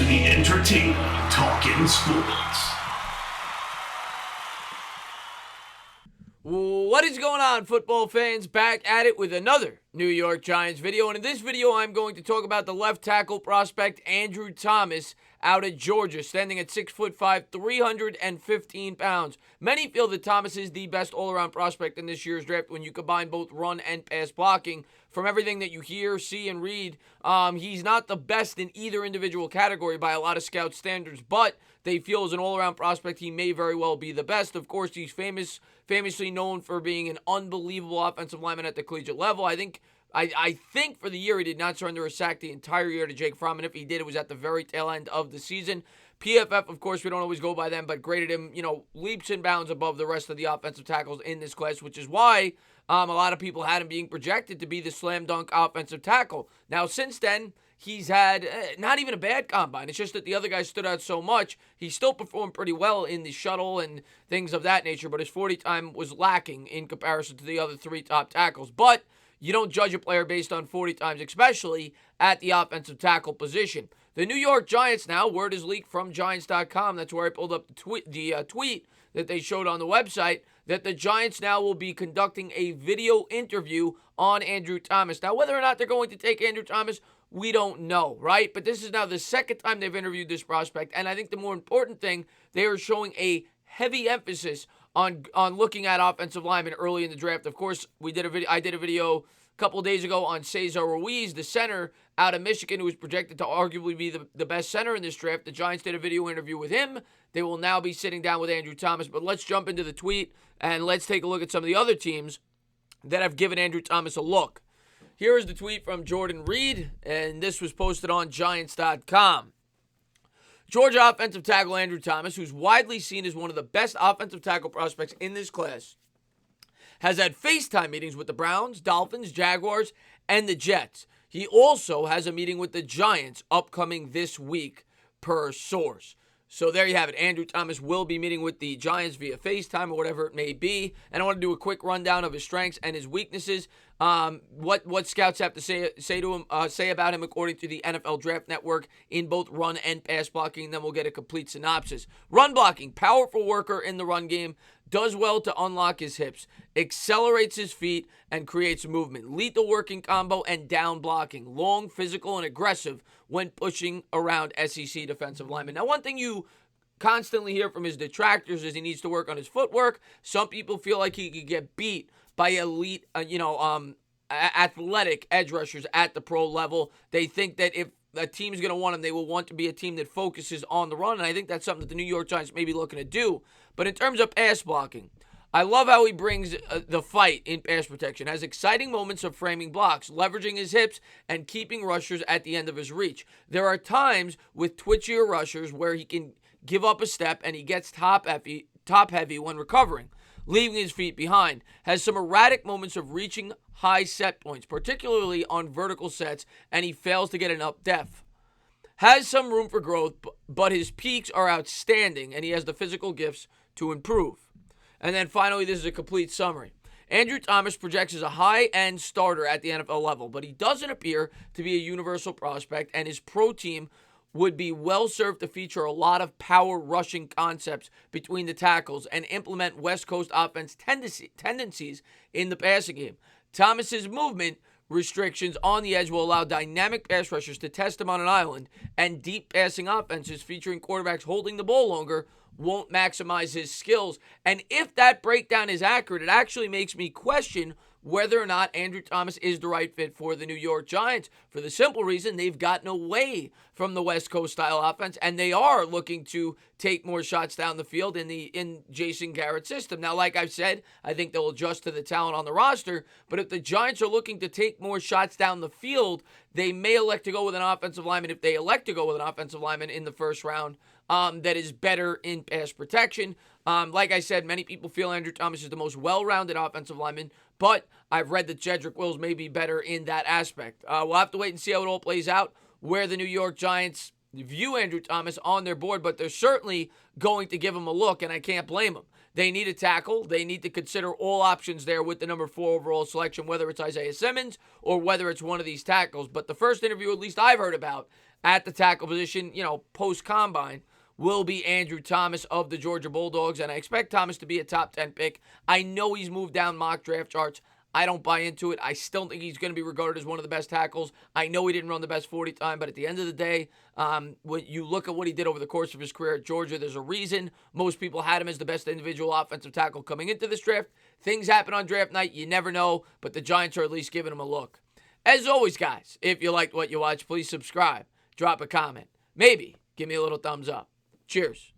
to the entertaining Talkin' Sports. What is going on, football fans? Back at it with another New York Giants video. And in this video, I'm going to talk about the left tackle prospect Andrew Thomas out of Georgia, standing at 6'5", 315 pounds. Many feel that Thomas is the best all-around prospect in this year's draft when you combine both run and pass blocking. From everything that you hear, see, and read, he's not the best in either individual category by a lot of scout standards, but they feel as an all-around prospect he may very well be the best. Of course, he's famously known for being an unbelievable offensive lineman at the collegiate level. I think for the year he did not surrender a sack the entire year to Jake Fromm, and if he did, it was at the very tail end of the season. PFF, of course, we don't always go by them, but graded him, leaps and bounds above the rest of the offensive tackles in this class, which is why a lot of people had him being projected to be the slam dunk offensive tackle. Now, since then, he's had not even a bad combine. It's just that the other guys stood out so much. He still performed pretty well in the shuttle and things of that nature, but his 40 time was lacking in comparison to the other three top tackles. But you don't judge a player based on 40 times, especially at the offensive tackle position. The New York Giants now, word is leaked from Giants.com. That's where I pulled up the tweet that they showed on the website, that the Giants now will be conducting a video interview on Andrew Thomas. Now, whether or not they're going to take Andrew Thomas, we don't know, right? But this is now the second time they've interviewed this prospect, and I think the more important thing, they are showing a heavy emphasis on looking at offensive linemen early in the draft. Of course, I did a video a couple of days ago on Cesar Ruiz, the center out of Michigan, who was projected to arguably be the best center in this draft. The Giants did a video interview with him. They will now be sitting down with Andrew Thomas. But let's jump into the tweet, and let's take a look at some of the other teams that have given Andrew Thomas a look. Here is the tweet from Jordan Reed, and this was posted on Giants.com. Georgia offensive tackle Andrew Thomas, who's widely seen as one of the best offensive tackle prospects in this class, has had FaceTime meetings with the Browns, Dolphins, Jaguars, and the Jets. He also has a meeting with the Giants upcoming this week, per source. So there you have it. Andrew Thomas will be meeting with the Giants via FaceTime or whatever it may be. And I want to do a quick rundown of his strengths and his weaknesses. What scouts have to say about him according to the NFL Draft Network in both run and pass blocking. Then we'll get a complete synopsis. Run blocking, powerful worker in the run game, does well to unlock his hips, accelerates his feet, and creates movement. Lethal working combo and down blocking. Long, physical, and aggressive when pushing around SEC defensive linemen. Now, one thing you constantly hear from his detractors is he needs to work on his footwork. Some people feel like he could get beat by elite, athletic edge rushers at the pro level. They think that if a team's going to want him, they will want to be a team that focuses on the run, and I think that's something that the New York Giants may be looking to do. But in terms of pass blocking, I love how he brings the fight in pass protection, has exciting moments of framing blocks, leveraging his hips, and keeping rushers at the end of his reach. There are times with twitchier rushers where he can give up a step and he gets top heavy when recovering, leaving his feet behind. Has some erratic moments of reaching high set points, particularly on vertical sets, and he fails to get enough depth. Has some room for growth, but his peaks are outstanding, and he has the physical gifts to improve. And then finally, this is a complete summary. Andrew Thomas projects as a high-end starter at the NFL level, but he doesn't appear to be a universal prospect, and his pro team would be well-served to feature a lot of power rushing concepts between the tackles and implement West Coast offense tendencies in the passing game. Thomas's movement restrictions on the edge will allow dynamic pass rushers to test him on an island, and deep passing offenses featuring quarterbacks holding the ball longer won't maximize his skills. And if that breakdown is accurate, it actually makes me question whether or not Andrew Thomas is the right fit for the New York Giants, for the simple reason they've gotten away from the West Coast style offense, and they are looking to take more shots down the field in Jason Garrett's system. Now, like I've said, I think they'll adjust to the talent on the roster, but if the Giants are looking to take more shots down the field, they may elect to go with an offensive lineman, if they elect to go with an offensive lineman in the first round, that is better in pass protection. Like I said, many people feel Andrew Thomas is the most well-rounded offensive lineman, but I've read that Jedrick Wills may be better in that aspect. We'll have to wait and see how it all plays out, where the New York Giants view Andrew Thomas on their board, but they're certainly going to give him a look, and I can't blame them. They need a tackle. They need to consider all options there with the number 4 overall selection, whether it's Isaiah Simmons or whether it's one of these tackles. But the first interview, at least I've heard about, at the tackle position, post-combine, will be Andrew Thomas of the Georgia Bulldogs, and I expect Thomas to be a top 10 pick. I know he's moved down mock draft charts. I don't buy into it. I still think he's going to be regarded as one of the best tackles. I know he didn't run the best 40 time, but at the end of the day, when you look at what he did over the course of his career at Georgia, there's a reason most people had him as the best individual offensive tackle coming into this draft. Things happen on draft night. You never know, but the Giants are at least giving him a look. As always, guys, if you liked what you watched, please subscribe, drop a comment, maybe give me a little thumbs up. Cheers.